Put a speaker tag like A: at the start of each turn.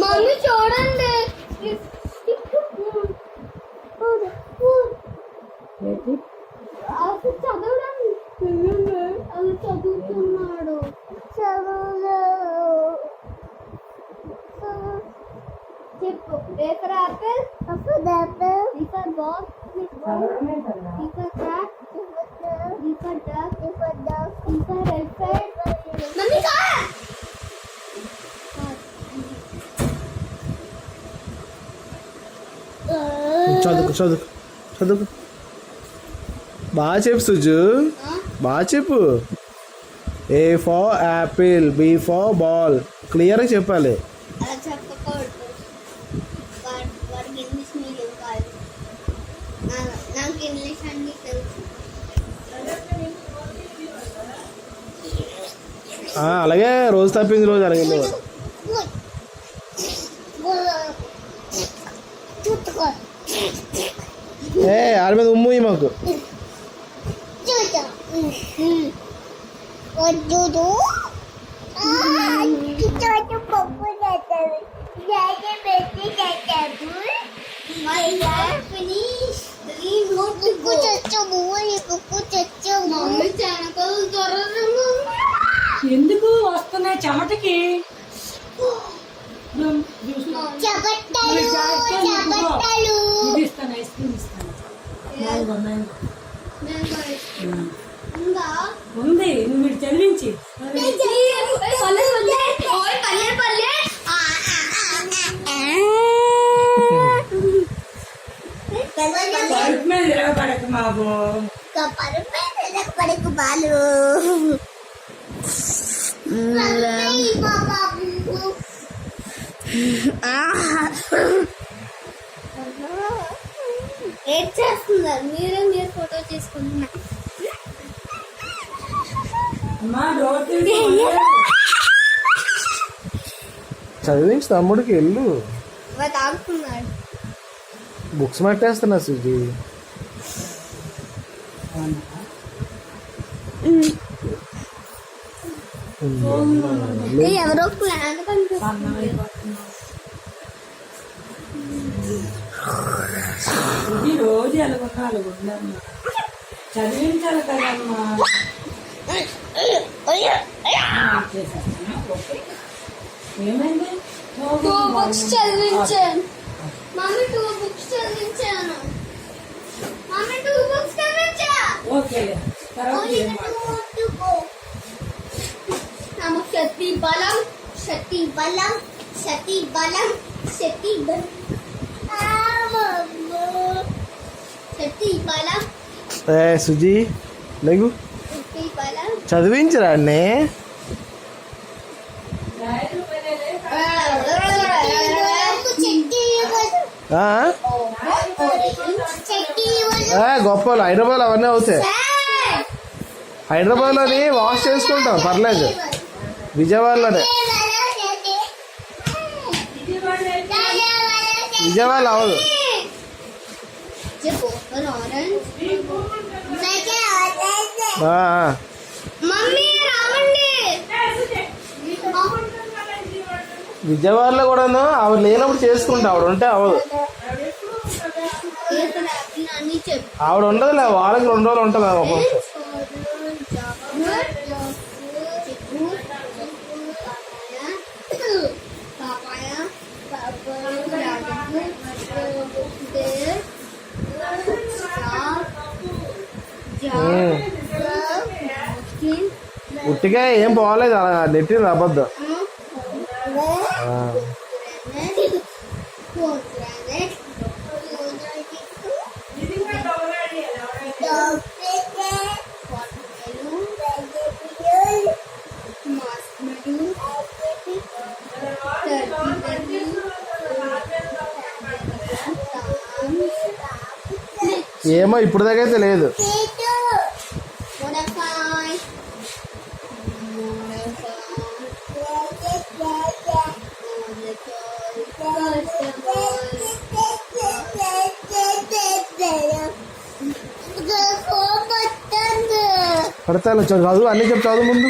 A: Mummy చూడండి చదవడండి అది చదువుతున్నాడు చెప్పు paper apple for ball for cat for duck for elephant mummy
B: చదువుకు చదువుకు చదువుకు బాగా చెప్పు సుజు బాగా చెప్పు. A for apple, B for ball, క్లియర్గా చెప్పాలి.
A: అలా చెప్పకూడదు, వాడికి ఇంగ్లీష్ మీడియం కాదు, నాకు ఇంగ్లీష్ అన్నీ తెలుసు.
B: అలాగే రోజు తప్పింది రోజు అలాగే ఆడి మీద ఉమ్ము మాకు
C: ఎందుకు వస్తున్నాయి చెమటకి? ఉంది, నువ్వు వీడు చదివించి పరుపు మీద నిలబడక బాబు,
A: పడకు బాలు. ఏడ్ చేస్తున్నారు, మీరు ఫోటో తీసుకుంటున్నారు.
B: చదివించి తమ్ముడికి వెళ్ళు.
A: తాగుతున్నాడు,
B: బుక్స్ మట్టేస్తున్నా సుజీ.
A: ఎవరో ప్లాన్ కనిపిస్తుంది.
C: రోజు ఎలాగొన్నా అలాగొండమ్మా, చదివించాలి కదమ్మా. ఏమైంది?
A: 2 books చదివించాను మమ్మీ, 2 books చదివించాను మమ్మీ, 2 books చదివించా.
C: ఓకే,
A: శక్తి బలం శక్తి బలం శక్తి బలం శక్తి బలం శక్తి బలం.
B: సుజీ లేగు,
A: శక్తి బలం
B: చదివించరా అన్నే. గొప్పలు హైదరాబాద్ అవన్నీ అవుతాయి. హైదరాబాద్లోని వాష్ చేసుకుంటాం, పర్లేదు. విజయవాడలోనే, విజయవాడలో అవదు. విజయవాడలో కూడాను ఆవిడ లేనప్పుడు చేసుకుంటా, ఆవిడ ఉంటే అవ్వదు. ఆవిడ ఉండదులే, వాళ్ళకి 2 రోజులు ఉంటుంది. ఉట్టిగా ఏం పోలేదు, అలా నెట్టింది అబద్ధం. ఏమో ఇప్పుడు దాకా అయితే లేదు. పడతాను చదువు, అన్నీ చెప్తావు ముందు.